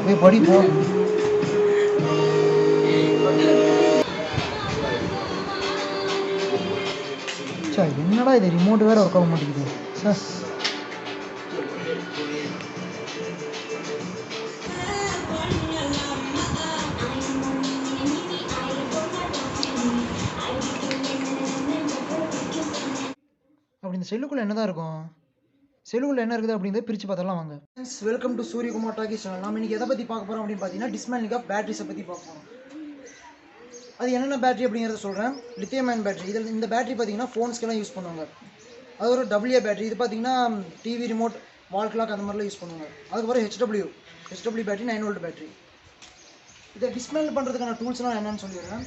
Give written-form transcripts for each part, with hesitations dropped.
போய் படிப்போம். சார் என்னடா இது, ரிமோட் வேறு ஒர்க் ஆக மாட்டேங்குது சார். அப்படி இந்த செல்லுக்குள்ளே என்ன தான் இருக்கும், செல்லுக்குள்ளே என்ன இருக்குது அப்படிங்கிறத பிரித்து பார்த்தரலாம் வாங்க. வெல்கம் டு சூரிய குமார் டாக்கீஸ் சேனல். நம்ம இன்றைக்கி எதை பற்றி பார்க்க போகிறோம் அப்படின்னு பார்த்தீங்கன்னா டிஸ்மேண்ட்லிங் ஆஃப் பேட்டரிஸை பற்றி பார்க்க போகிறோம். அது என்னென்ன பேட்டரி அப்படிங்கிறத சொல்கிறேன். Lithium ion battery. இதில் இந்த பேட்டரி பார்த்தீங்கன்னா ஃபோன்ஸ்க்கெல்லாம் யூஸ் பண்ணுவாங்க. அது ஒரு டபிள்யூஏ பேட்டரி. இது பார்த்தீங்கன்னா டிவி ரிமோட், வால் கிளாக் அந்த மாதிரிலாம் யூஸ் பண்ணுவாங்க. அதுக்கப்புறம் ஹெச்டபிள்யூ பேட்டரி 9 வோல்ட் பேட்டரி. இதை டிஸ்மேண்டில் பண்ணுறதுக்கான டூல்ஸ்லாம் என்னென்னு சொல்லிடுறேன்.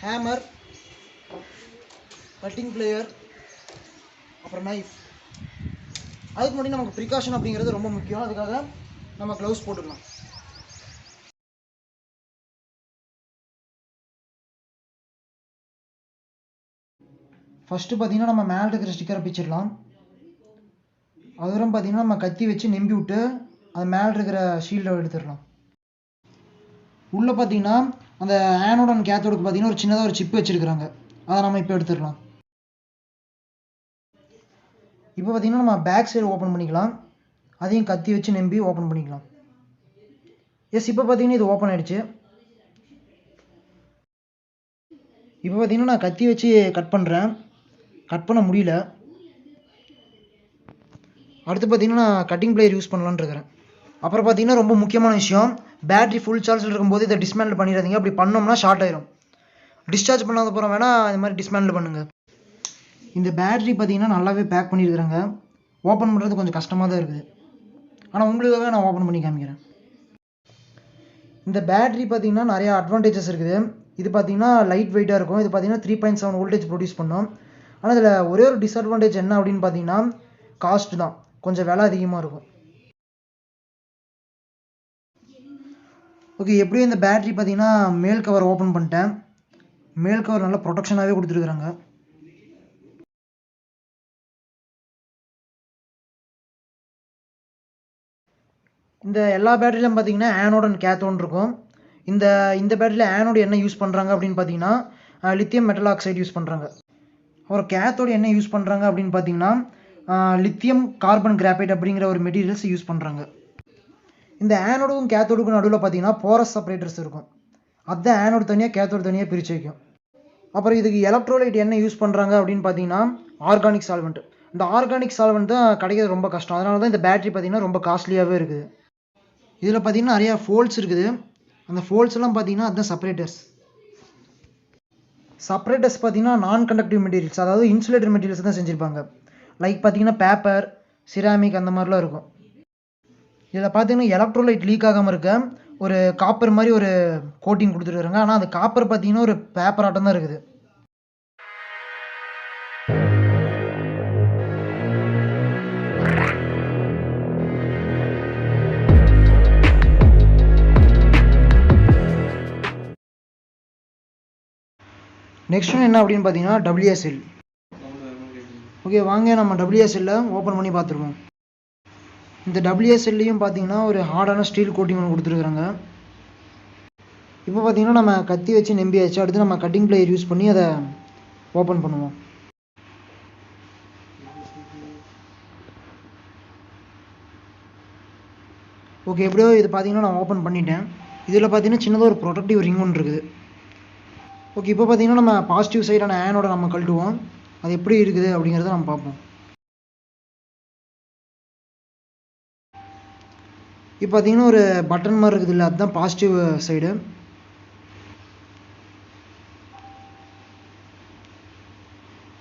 ஹேமர், கட்டிங் பிளேயர், அப்புறம் நைஃப். அதுக்கு முன்னாடி நமக்கு ப்ரிகாஷன் அப்படிங்கிறது ரொம்ப முக்கியம். அதுக்காக நம்ம க்ளவுஸ் போட்டுக்கலாம். ஃபஸ்ட்டு பார்த்தீங்கன்னா நம்ம மேலே இருக்கிற ஸ்டிக்கரை பிச்சிடலாம். அதுக்கப்புறம் பார்த்தீங்கன்னா நம்ம கத்தி வச்சு நெம்பி விட்டு அது மேலே இருக்கிற ஷீல்டை எடுத்துடலாம். உள்ளே பார்த்தீங்கன்னா அந்த ஆனோட் அண்ட் கேத்தோடுக்கு பார்த்தீங்கன்னா ஒரு சின்னதாக ஒரு சிப் வச்சுருக்குறாங்க. அதை நம்ம இப்போ எடுத்துடலாம். இப்போ பார்த்தீங்கன்னா நம்ம பேக் சைடு ஓப்பன் பண்ணிக்கலாம். அதையும் கத்தி வச்சு நம்பி ஓப்பன் பண்ணிக்கலாம். எஸ், இப்போ பார்த்தீங்கன்னா இது ஓப்பன் ஆகிடுச்சு. இப்போ பார்த்தீங்கன்னா நான் கத்தி வச்சு கட் பண்ணுறேன். கட் பண்ண முடியல. அடுத்து பார்த்தீங்கன்னா நான் கட்டிங் பிளேயர் யூஸ் பண்ணலான்னு இருக்கிறேன். அப்புறம் பார்த்தீங்கன்னா ரொம்ப முக்கியமான விஷயம், பேட்டரி ஃபுல் சார்ஜில் இருக்கும்போது இதை டிஸ்மேண்டில் பண்ணிடாதீங்க. அப்படி பண்ணோம்னா ஷார்ட் ஆயிரும். டிஸ்சார்ஜ் பண்ணாத போகிற வேணால் இந்த மாதிரி டிஸ்மேண்டில் பண்ணுங்கள். இந்த பேட்டரி பார்த்தீங்கன்னா நல்லாவே பேக் பண்ணியிருக்கிறாங்க. ஓப்பன் பண்ணுறது கொஞ்சம் கஷ்டமாக தான் இருக்குது. ஆனால் உங்களுக்காக நான் ஓப்பன் பண்ணி காமிக்கிறேன். இந்த பேட்டரி பார்த்தீங்கன்னா நிறையா அட்வான்டேஜஸ் இருக்குது. இது பார்த்தீங்கன்னா லைட் வெயிட்டாக இருக்கும். இது பார்த்தீங்கன்னா 3.7 வோல்டேஜ் ப்ரொடியூஸ் பண்ணும். ஆனால் இதில் ஒரே ஒரு டிஸ்அட்வான்டேஜ் என்ன அப்படின்னு பார்த்தீங்கன்னா காஸ்ட் தான். கொஞ்சம் விலை அதிகமாக இருக்கும். ஓகே, எப்படியும் இந்த பேட்டரி பார்த்தீங்கன்னா மேல் கவர் ஓப்பன் பண்ணிட்டேன். மேல் கவர் நல்லா ப்ரொடெக்ஷனாகவே கொடுத்துருக்குறாங்க. இந்த எல்லா பேட்டரியிலும் பார்த்தீங்கன்னா ஆனோட் அண்ட் கேத்தோன் இருக்கும். இந்த பேட்டரியில் ஆனோடு என்ன யூஸ் பண்ணுறாங்க அப்படின்னு பார்த்தீங்கன்னா லித்தியம் மெட்டல் ஆக்சைடு யூஸ் பண்ணுறாங்க. அப்புறம் கேத்தோடு என்ன யூஸ் பண்ணுறாங்க அப்படின்னு பார்த்தீங்கன்னா லித்தியம் கார்பன் கிராஃபைட் அப்படிங்கிற ஒரு மெட்டீரியல்ஸ் யூஸ் பண்ணுறாங்க. இந்த ஆனோடுக்கும் கேத்தோடுக்கும் நடுவில் பார்த்தீங்கன்னா போரஸ் செப்பரேட்டர்ஸ் இருக்கும். அதுதான் ஆனோடு தனியாக கேத்தோடு தனியாக பிரித்து வைக்கும். அப்புறம் இதுக்கு எலக்ட்ரோலைட் என்ன யூஸ் பண்ணுறாங்க அப்படின்னு பார்த்தீங்கன்னா ஆர்கானிக் சால்வெண்ட். இந்த ஆர்கானிக் சால்வெண்ட் தான் கிடைக்கிறது ரொம்ப கஷ்டம். அதனால தான் இந்த பேட்டரி பார்த்தீங்கன்னா ரொம்ப காஸ்ட்லியாகவே இருக்குது. இதில் பார்த்தீங்கன்னா நிறையா ஃபோல்ட்ஸ் இருக்குது. அந்த ஃபோல்ட்ஸ் எல்லாம் பார்த்தீங்கன்னா அதுதான் செப்பரேட்டர்ஸ். செப்பரேட்டர்ஸ் பார்த்தீங்கன்னா நான் கண்டக்டிவ் மெட்டீரியல்ஸ், அதாவது இன்சுலேட்டர் மெட்டீரியல்ஸ் தான் செஞ்சுருப்பாங்க. லைக் பார்த்தீங்கன்னா பேப்பர், சிராமிக் அந்த மாதிரிலாம் இருக்கும். இதில் பார்த்தீங்கன்னா எலக்ட்ரோலைட் லீக் ஆகாமல் இருக்க ஒரு காப்பர் மாதிரி ஒரு கோட்டிங் கொடுத்துருக்காங்க. ஆனால் அந்த காப்பர் பார்த்தீங்கன்னா ஒரு பேப்பர் ஆட்டம் தான் இருக்குது. நெக்ஸ்ட் ஒன் என்ன அப்படின்னு பார்த்தீங்கன்னா WSL. ஓகே, வாங்க நம்ம WSL ஓப்பன் பண்ணி பார்த்துருக்கோம். இந்த WSLலையும் பார்த்தீங்கன்னா ஒரு ஹார்டான ஸ்டீல் கோட்டிங் ஒன்று கொடுத்துருக்குறாங்க. இப்போ பார்த்தீங்கன்னா நம்ம கத்தி வச்சு நம்பியாச்சு. அடுத்து நம்ம கட்டிங் பிளேயர் யூஸ் பண்ணி அதை ஓப்பன் பண்ணுவோம். ஓகே, எப்படியோ இது பார்த்தீங்கன்னா நான் ஓப்பன் பண்ணிட்டேன். இதில் பார்த்தீங்கன்னா சின்னதாக ஒரு ப்ரொடக்டிவ் ரிங் ஒன்று இருக்குது. ஓகே, இப்போ பார்த்தீங்கன்னா நம்ம பாசிட்டிவ் சைடான ஆனோட நம்ம கழட்டுவோம். அது எப்படி இருக்குது அப்படிங்கிறத நம்ம பார்ப்போம். இப்போ பார்த்தீங்கன்னா ஒரு பட்டன் மாதிரி இருக்குது இல்லை, அதுதான் பாசிட்டிவ் சைடு.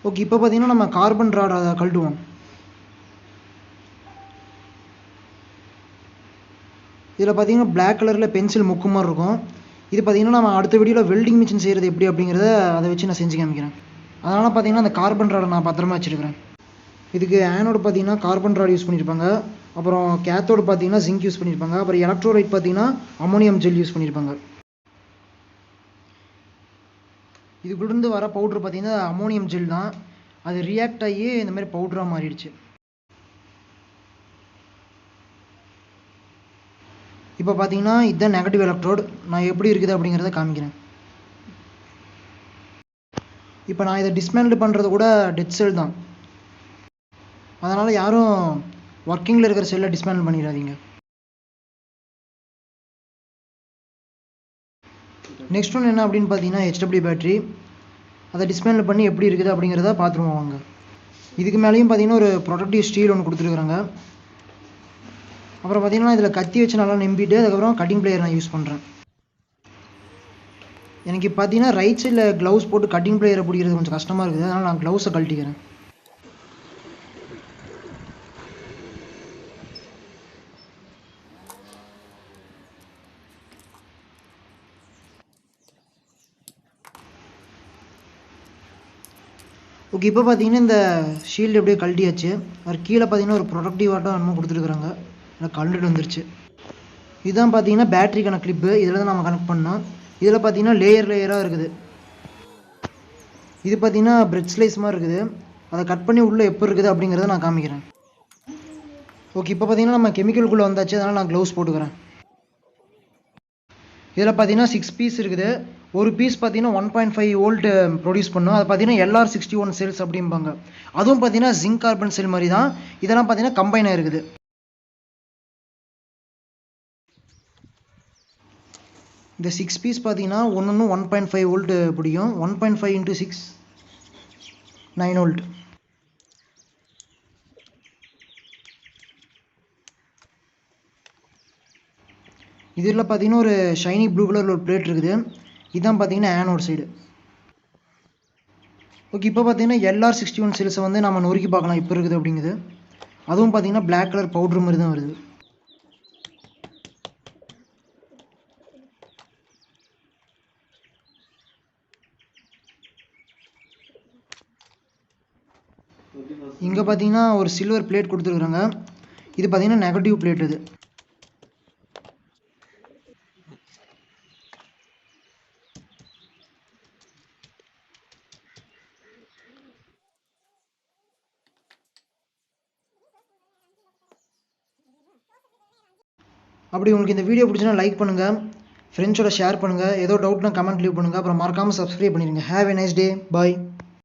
ஓகே, இப்போ பார்த்தீங்கன்னா நம்ம கார்பன் ராட் அதை கழட்டுவோம். இதில் பார்த்தீங்கன்னா பிளாக் கலரில் பென்சில் முக்கு மாதிரி இருக்கும். இது பார்த்தீங்கன்னா நம்ம அடுத்த வீடியோவில் வெல்டிங் மிஷின் செய்கிறது எப்படி அப்படிங்கிறத அதை வச்சு நான் செஞ்சு காமிக்கிறேன். அதனால் பார்த்தீங்கன்னா அந்த கார்பன் ராடை நான் பத்திரமா வச்சுருக்கிறேன். இதுக்கு ஆனோடு பார்த்தீங்கன்னா கார்பன் ராட் யூஸ் பண்ணியிருப்பாங்க. அப்புறம் கேத்தோடு பார்த்தீங்கன்னா ஜிங்க் யூஸ் பண்ணியிருப்பாங்க. அப்புறம் எலக்ட்ரோலைட் பார்த்தீங்கன்னா அமோனியம் ஜெல் யூஸ் பண்ணியிருப்பாங்க. இதுக்குள்ளேருந்து வர பவுட்ரு பார்த்தீங்கன்னா அமோனியம் ஜெல் தான். அது ரியாக்ட் ஆகி இந்த மாதிரி பவுடராக மாறிடுச்சு. இப்போ பார்த்தீங்கன்னா இதுதான் நெகட்டிவ் எலக்ட்ரோடு. நான் எப்படி இருக்குது அப்படிங்கிறத காமிக்கிறேன். இப்போ நான் இதை டிஸ்மேண்டில் பண்ணுறது கூட டெட் செல் தான். அதனால் யாரும் ஒர்க்கிங்கில் இருக்கிற செல்லை டிஸ்மேண்டில் பண்ணிடாதீங்க. நெக்ஸ்ட் ஒன்று என்ன அப்படின்னு பார்த்தீங்கன்னா HW பேட்ரி. அதை டிஸ்மேண்டில் பண்ணி எப்படி இருக்குது அப்படிங்கிறத பார்த்துருவோம் வாங்க. இதுக்கு மேலேயும் பார்த்தீங்கன்னா ஒரு ப்ரொடக்டிவ் ஸ்டீல் ஒன்று கொடுத்துருக்குறாங்க. அப்புறம் பார்த்தீங்கன்னா இதில் கத்தி வச்சு நல்லா நம்பிட்டு அதுக்கப்புறம் கட்டிங் பிளேயர் நான் யூஸ் பண்ணுறேன். எனக்கு பார்த்தீங்கன்னா ரைட் சைடில் க்ளவுஸ் போட்டு கட்டிங் பிளேயரை பிடிக்கிறது கொஞ்சம் கஷ்டமாக இருக்குது. அதனால் நான் க்ளவுஸை கழட்டிக்கிறேன். ஓகே, இப்போ பார்த்தீங்கன்னா இந்த ஷீல்டு எப்படியே கழட்டியாச்சு. அது கீழே பார்த்தீங்கன்னா ஒரு ப்ரொடக்டிவ் ஆட்டம் என்னமோ கொடுத்துருக்குறாங்க. அதில் கழண்டுட்டு வந்துருச்சு. இதுதான் பார்த்தீங்கன்னா பேட்டரிக்கான கிளிப்பு. இதில் தான் நம்ம கனெக்ட் பண்ணோம். இதில் பார்த்தீங்கன்னா லேயராக இருக்குது. இது பார்த்தீங்கன்னா பிரெட் ஸ்லைஸ் மாதிரி இருக்குது. அதை கட் பண்ணி உள்ளே எப்போ இருக்குது அப்படிங்கிறத நான் காமிக்கிறேன். ஓகே, இப்போ பார்த்தீங்கன்னா நம்ம கெமிக்கலுக்குள்ளே வந்தாச்சு. அதனால் நான் க்ளவுஸ் போட்டுக்கிறேன். இதில் பார்த்தீங்கன்னா 6 பீஸ் இருக்குது. ஒரு பீஸ் பார்த்தீங்கன்னா 1.5 வோல்ட் ப்ரொடியூஸ் பண்ணும். அது பார்த்தீங்கன்னா LR61 செல்ஸ் அப்படிம்பாங்க. அதுவும் பார்த்தீங்கன்னா ஜிங்க் கார்பன் செல் மாதிரி தான். இதெல்லாம் பார்த்தீங்கன்னா கம்பைன் ஆகிருக்குது. இந்த 6 பீஸ் பார்த்தீங்கன்னா ஒன்று 1.5 வோல்ட் பிடிக்கும். 1.5 × 6 9 வோல்ட். இதில் பார்த்தீங்கன்னா ஒரு ஷைனி ப்ளூ கலரில் ஒரு பிளேட் இருக்குது. இதுதான் பார்த்தீங்கன்னா ஆனோட் சைடு. ஓகே, இப்போ பார்த்தீங்கன்னா LR61 செல்ஸை வந்து நம்ம நொறுக்கி பார்க்கலாம் இப்போ இருக்குது அப்படிங்குது. அதுவும் பார்த்தீங்கன்னா பிளாக் கலர் பவுட்ரு மாதிரி தான் வருது. இங்கே பார்த்தீங்கன்னா ஒரு சில்வர் பிளேட் கொடுத்துருக்குறாங்க. இது பார்த்தீங்கன்னா நெகட்டிவ் பிளேட். இது அப்படி உங்களுக்கு இந்த வீடியோ பிடிச்சினா லைக் பண்ணுங்கள், ஃப்ரெண்ட்ஸோட ஷேர் பண்ணுங்கள், ஏதோ டவுட்னா கமெண்ட் லீவ் பண்ணுங்கள். அப்புறம் மறக்காமல் சப்ஸ்கிரைப் பண்ணிடுங்க. Have a nice day. Bye.